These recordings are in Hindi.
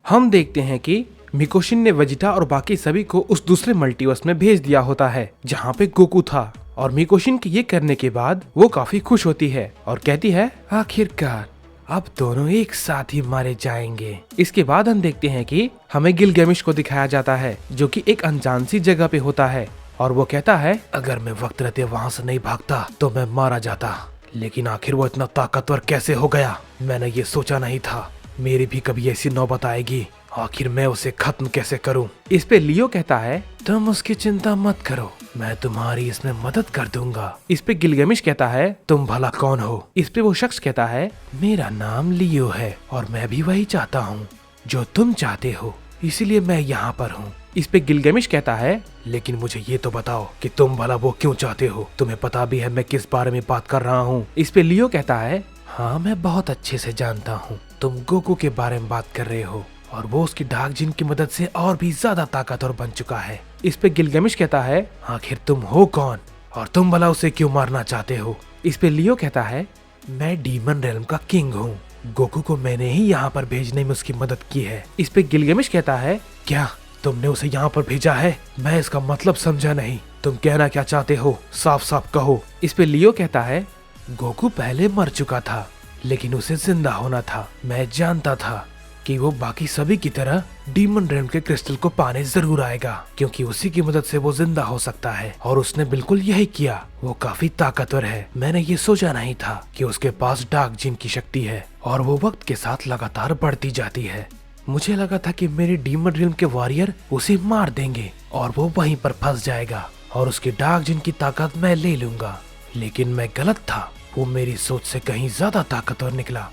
हम देखते हैं कि मिकोशिन ने वेजिटा और बाकी सभी को उस दूसरे मल्टीवर्स में भेज दिया होता है जहाँ पे गोकू था। और मिकोशिन के ये करने के बाद वो काफी खुश होती है और कहती है आखिरकार अब दोनों एक साथ ही मारे जाएंगे। इसके बाद हम देखते हैं कि हमें गिलगेमिश को दिखाया जाता है जो कि एक अनजान सी जगह पे होता है और वो कहता है अगर मैं वक्त रहते वहाँ से नहीं भागता तो मैं मारा जाता, लेकिन आखिर वो इतना ताकतवर कैसे हो गया, मैंने ये सोचा नहीं था। मेरी भी कभी ऐसी नौबत आएगी, आखिर मैं उसे खत्म कैसे करूं। इस पे लियो कहता है तुम उसकी चिंता मत करो, मैं तुम्हारी इसमें मदद कर दूंगा। इस पे गिलगेमिश कहता है तुम भला कौन हो। इस पे वो शख्स कहता है मेरा नाम लियो है और मैं भी वही चाहता हूँ जो तुम चाहते हो, इसीलिए मैं यहाँ पर हूँ। इस पे गिलगेमिश कहता है लेकिन मुझे ये तो बताओ कि तुम भला वो क्यों चाहते हो, तुम्हें पता भी है मैं किस बारे में बात कर रहा हूँ। इस पे लियो कहता है हाँ मैं बहुत अच्छे से जानता हूँ, तुम गोकू के बारे में बात कर रहे हो और वो उसकी डार्क जिन की मदद से और भी ज्यादा ताकतवर बन चुका है। इस पे गिलगेमिश कहता है आखिर तुम हो कौन और तुम भला उसे क्यों मारना चाहते हो। इस पे लियो कहता है मैं डीमन रेल्म का किंग हूँ, गोकू को मैंने ही यहाँ पर भेजने में उसकी मदद की है। इस पे गिलगेमिश कहता है क्या तुमने उसे यहाँ पर भेजा है, मैं इसका मतलब समझा नहीं, तुम कहना क्या चाहते हो, साफ साफ कहो। इस पे लियो कहता है गोकू पहले मर चुका था लेकिन उसे जिंदा होना था, मैं जानता था कि वो बाकी सभी की तरह डीमन रेल्म के क्रिस्टल को पाने जरूर आएगा क्योंकि उसी की मदद से वो जिंदा हो सकता है और उसने बिल्कुल यही किया। वो काफी ताकतवर है, मैंने ये सोचा नहीं था कि उसके पास डार्क जिन की शक्ति है और वो वक्त के साथ लगातार बढ़ती जाती है। मुझे लगा था कि मेरे डीमन रेल्म के वॉरियर उसे मार देंगे और वो वहीं पर फंस जाएगा और उसकी डार्क जिन की ताकत मैं ले लूंगा, लेकिन मैं गलत था। वो मेरी सोच से कहीं ज्यादा ताकतवर निकला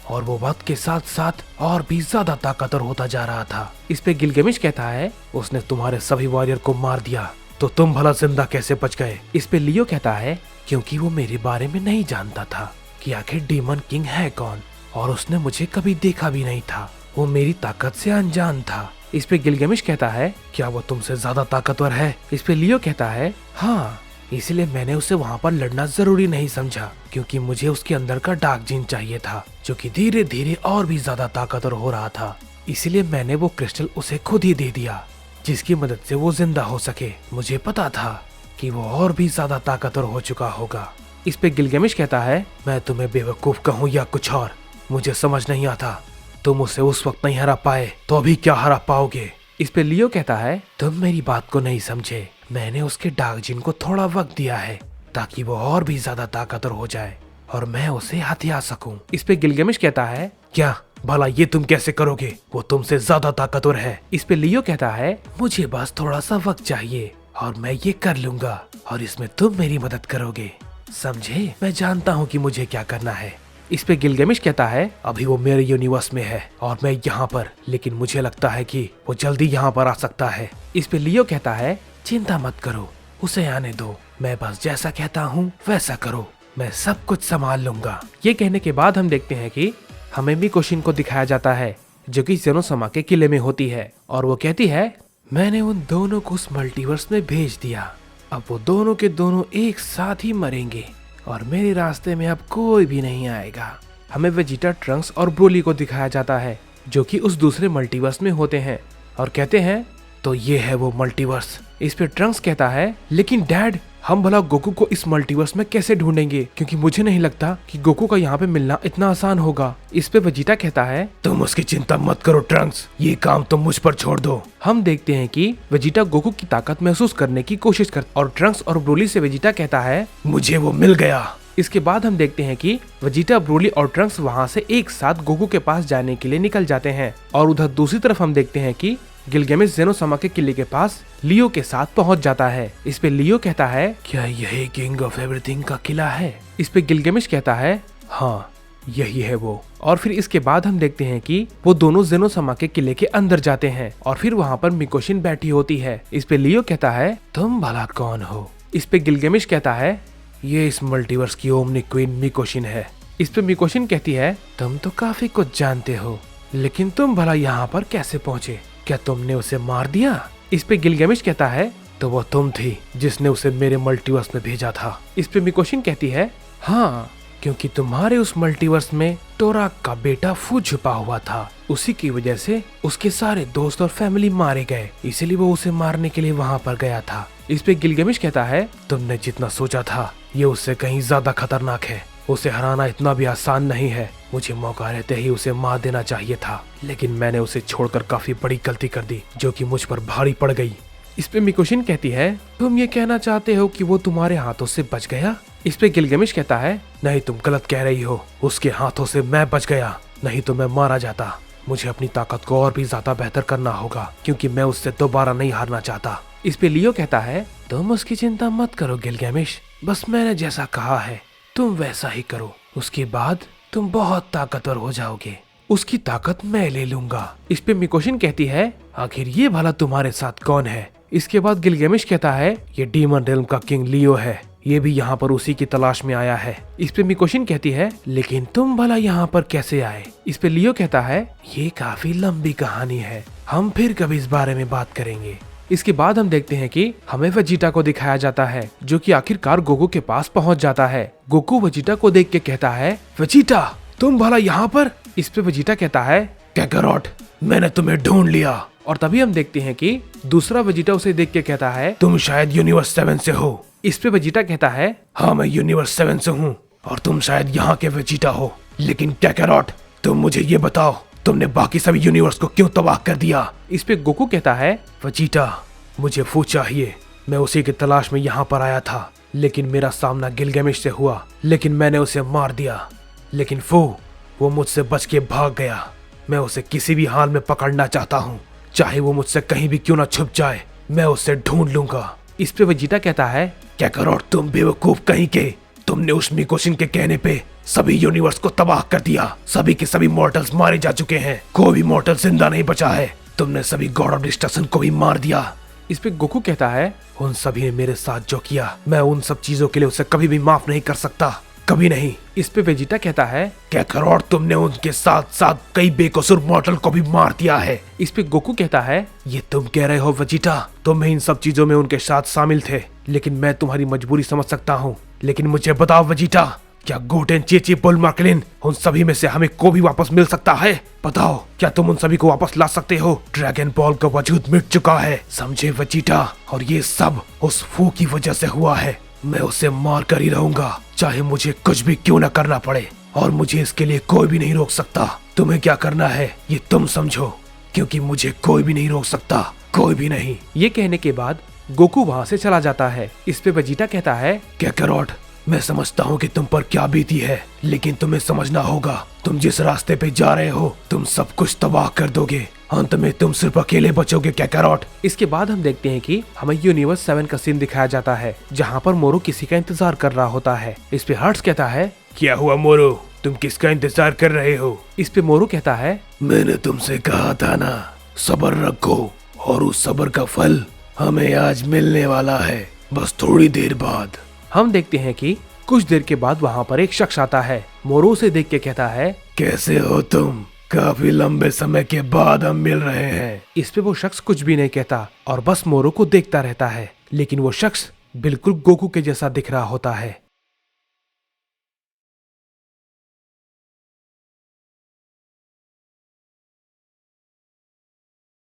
और वो वक्त के साथ साथ और भी ज्यादा ताकतवर होता जा रहा था। इस पे गिलगेमिश कहता है उसने तुम्हारे सभी वॉरियर को मार दिया तो तुम भला जिंदा कैसे बच गए। इस पे लियो कहता है क्योंकि वो मेरे बारे में नहीं जानता था कि आखिर डीमन किंग है कौन और उसने मुझे कभी देखा भी नहीं था, वो मेरी ताकत से अनजान था। इस पे गिलगेमिश कहता है क्या वो तुमसे ज्यादा ताकतवर है। इस पे लियो कहता है हाँ, इसलिए मैंने उसे वहाँ पर लड़ना जरूरी नहीं समझा क्योंकि मुझे उसके अंदर का डार्क जिन चाहिए था जो कि धीरे धीरे और भी ज्यादा ताकतवर हो रहा था, इसलिए मैंने वो क्रिस्टल उसे खुद ही दे दिया जिसकी मदद से वो जिंदा हो सके। मुझे पता था कि वो और भी ज्यादा ताकतवर हो चुका होगा। इस पे गिलगेमिश कहता है मैं तुम्हें बेवकूफ कहूँ या कुछ और, मुझे समझ नहीं आता, तुम उसे उस वक्त नहीं हरा पाए तो अभी क्या हरा पाओगे। इस पे लियो कहता है तुम मेरी बात को नहीं समझे, मैंने उसके डार्क जिन को थोड़ा वक्त दिया है ताकि वो और भी ज्यादा ताकतवर हो जाए और मैं उसे हथिया सकूं। इस पे गिलगेमिश कहता है क्या भला ये तुम कैसे करोगे, वो तुमसे ज्यादा ताकतवर है। इस पे लियो कहता है मुझे बस थोड़ा सा वक्त चाहिए और मैं ये कर लूंगा और इसमें तुम मेरी मदद करोगे, समझे, मैं जानता हूँ कि मुझे क्या करना है। इस पे गिलगेमिश कहता है अभी वो मेरे यूनिवर्स में है और मैं यहाँ पर, लेकिन मुझे लगता है कि वो जल्दी यहाँ पर आ सकता है। इस पे लियो कहता है चिंता मत करो, उसे आने दो, मैं बस जैसा कहता हूँ वैसा करो, मैं सब कुछ संभाल लूंगा। ये कहने के बाद हम देखते हैं कि हमें मिकोशिन को दिखाया जाता है जो कि जेनोसमा के किले में होती है और वो कहती है मैंने उन दोनों को उस मल्टीवर्स में भेज दिया, अब वो दोनों के दोनों एक साथ ही मरेंगे और मेरे रास्ते में अब कोई भी नहीं आएगा। हमें वेजिटा, ट्रंक्स और ब्रोली को दिखाया जाता है जो कि उस दूसरे मल्टीवर्स में होते हैं और कहते हैं तो ये है वो मल्टीवर्स। इस पे ट्रंक्स कहता है लेकिन डैड हम भला गोकू को इस मल्टीवर्स में कैसे ढूंढेंगे क्योंकि मुझे नहीं लगता कि गोकू का यहाँ पे मिलना इतना आसान होगा। इस पे वेजिटा कहता है तुम उसकी चिंता मत करो ट्रंक्स, ये काम तुम मुझ पर छोड़ दो। हम देखते हैं कि वेजिटा गोकू की ताकत महसूस करने की कोशिश करता और ट्रंक्स और ब्रोली से वेजिटा कहता है मुझे वो मिल गया। इसके बाद हम देखते हैं कि वेजिटा, ब्रोली और ट्रंक्स वहाँ से एक साथ गोकू के पास जाने के लिए निकल जाते हैं और उधर दूसरी तरफ हम देखते हैं कि गिलगेमिश जेनोसमा के किले के पास लियो के साथ पहुंच जाता है। इस पे लियो कहता है क्या यही किंग ऑफ एवरीथिंग का किला है। इस पे गिलगेमिश कहता है हाँ यही है वो। और फिर इसके बाद हम देखते हैं कि वो दोनों जेनोसमा के किले के अंदर जाते हैं और फिर वहाँ पर मिकोशिन बैठी होती है। इस पे लियो कहता है तुम भला कौन हो। इस पे गिलगेमिश कहता है ये इस मल्टीवर्स की ओमनी क्वीन मिकोशिन है। इस पे मिकोशिन कहती है तुम तो काफी कुछ जानते हो, लेकिन तुम भला यहाँ पर कैसे पहुँचे, क्या तुमने उसे मार दिया। इस पे गिलगेमिश कहता है तो वो तुम थी जिसने उसे मेरे मल्टीवर्स में भेजा था। इस पे मिकोशिन कहती है हाँ क्योंकि तुम्हारे उस मल्टीवर्स में टोराक का बेटा फू छुपा हुआ था। उसी की वजह से उसके सारे दोस्त और फैमिली मारे गए, इसलिए वो उसे मारने के लिए वहाँ पर गया था। इस पे गिलगेमिश कहता है, तुमने जितना सोचा था ये उससे कहीं ज्यादा खतरनाक है। उसे हराना इतना भी आसान नहीं है। मुझे मौका रहते ही उसे मार देना चाहिए था, लेकिन मैंने उसे छोड़कर काफी बड़ी गलती कर दी जो कि मुझ पर भारी पड़ गई। इस पे मिकोशिन कहती है, तुम ये कहना चाहते हो कि वो तुम्हारे हाथों से बच गया? इस पे गिलगेमिश कहता है, नहीं, तुम गलत कह रही हो। उसके हाथों से मैं बच गया, नहीं तो मैं मारा जाता। मुझे अपनी ताकत को और भी ज्यादा बेहतर करना होगा, क्योंकि मैं उससे दोबारा नहीं हारना चाहता। इस पे लियो कहता है, तुम उसकी चिंता मत करो गिलगेमिश, बस मैंने जैसा कहा है तुम वैसा ही करो। उसके बाद तुम बहुत ताकतवर हो जाओगे। उसकी ताकत मैं ले लूंगा। इस पे मिकोशिन कहती है, आखिर ये भला तुम्हारे साथ कौन है? इसके बाद गिलगेमिश कहता है, ये डीमन रेल्म का किंग लियो है। ये भी यहाँ पर उसी की तलाश में आया है। इस पे मिकोशिन कहती है, लेकिन तुम भला यहाँ पर कैसे आए? इस पे लियो कहता है, ये काफी लंबी कहानी है, हम फिर कभी इस बारे में बात करेंगे। इसके बाद हम देखते हैं कि हमें वेजिटा को दिखाया जाता है, जो कि आखिरकार गोकू के पास पहुंच जाता है। गोकू वेजिटा को देख के कहता है, वेजिटा तुम भला यहाँ पर? इस पे वेजिटा कहता है, कैकरॉट मैंने तुम्हें ढूंढ लिया। और तभी हम देखते हैं कि दूसरा वेजिटा उसे देख के कहता है, तुम शायद यूनिवर्स 7 से हो। इस पे वेजिटा कहता है, हाँ मैं यूनिवर्स 7 से हूँ और तुम शायद यहाँ के वेजिटा हो। लेकिन कैकरॉट तुम मुझे ये बताओ, तुमने बाकी सभी यूनिवर्स को क्यों तबाह कर दिया? इस पे गोकू कहता है, वेजिटा मुझे फू चाहिए, मैं उसी की तलाश में यहाँ पर आया था, लेकिन मेरा सामना गिलगेमिश से हुआ, लेकिन मैंने उसे मार दिया। लेकिन फू वो मुझसे बच के भाग गया। मैं उसे किसी भी हाल में पकड़ना चाहता हूँ, चाहे वो मुझसे कहीं भी क्यों ना छुप जाए, मैं उसे ढूंढ लूंगा। इस पे वेजिटा कहता है, कैकरॉट तुम बेवकूफ कहीं के, तुमने उस मिकोशिन के कहने पे सभी यूनिवर्स को तबाह कर दिया। सभी के सभी मॉर्टल्स मारे जा चुके हैं, कोई भी मॉर्टल जिंदा नहीं बचा है। तुमने सभी गॉड ऑफ डिस्ट्रक्शन को भी मार दिया। इस पे गोकू कहता है, उन सभी ने मेरे साथ जो किया, मैं उन सब चीजों के लिए उसे कभी भी माफ नहीं कर सकता, कभी नहीं। इस पे वेजिटा कहता है, कैकरॉट तुमने उनके साथ साथ कई बेकसूर मॉर्टल को भी मार दिया है। इस पे गोकू कहता है, ये तुम कह रहे हो वेजिटा, तुम इन सब चीजों में उनके साथ शामिल थे, लेकिन मैं तुम्हारी मजबूरी समझ सकता हूँ। लेकिन मुझे बताओ वेजिटा, क्या गोटेन चीची बुलमार्कलिन उन सभी में से हमें को भी वापस मिल सकता है? बताओ, क्या तुम उन सभी को वापस ला सकते हो? ड्रैगन बॉल का वजूद मिट चुका है, समझे वेजिटा, और ये सब उस फू की वजह से हुआ है। मैं उसे मार कर ही रहूंगा, चाहे मुझे कुछ भी क्यों न करना पड़े, और मुझे इसके लिए कोई भी नहीं रोक सकता। तुम्हें क्या करना है ये तुम समझो, क्योंकि मुझे कोई भी नहीं रोक सकता, कोई भी नहीं। ये कहने के बाद गोकू वहाँ से चला जाता है। इस पे वेजिटा कहता है, कैकरॉट मैं समझता हूँ कि तुम पर क्या बीती है, लेकिन तुम्हें समझना होगा, तुम जिस रास्ते पे जा रहे हो तुम सब कुछ तबाह कर दोगे, अंत में तुम सिर्फ अकेले बचोगे कैकरॉट। इसके बाद हम देखते हैं कि हमें यूनिवर्स 7 का सीन दिखाया जाता है, जहाँ पर मोरू किसी का इंतजार कर रहा होता है। इस पे हर्ट्स कहता है, क्या हुआ मोरू, तुम किसका इंतजार कर रहे हो? इस पे मोरू कहता है, मैंने तुमसे कहा था ना, सब्र रखो, और उस सब्र का फल हमें आज मिलने वाला है, बस थोड़ी देर बाद। हम देखते हैं कि कुछ देर के बाद वहाँ पर एक शख्स आता है। मोरू से देख के कहता है, कैसे हो तुम, काफी लंबे समय के बाद हम मिल रहे हैं। इस पे वो शख्स कुछ भी नहीं कहता और बस मोरू को देखता रहता है, लेकिन वो शख्स बिल्कुल गोकू के जैसा दिख रहा होता है।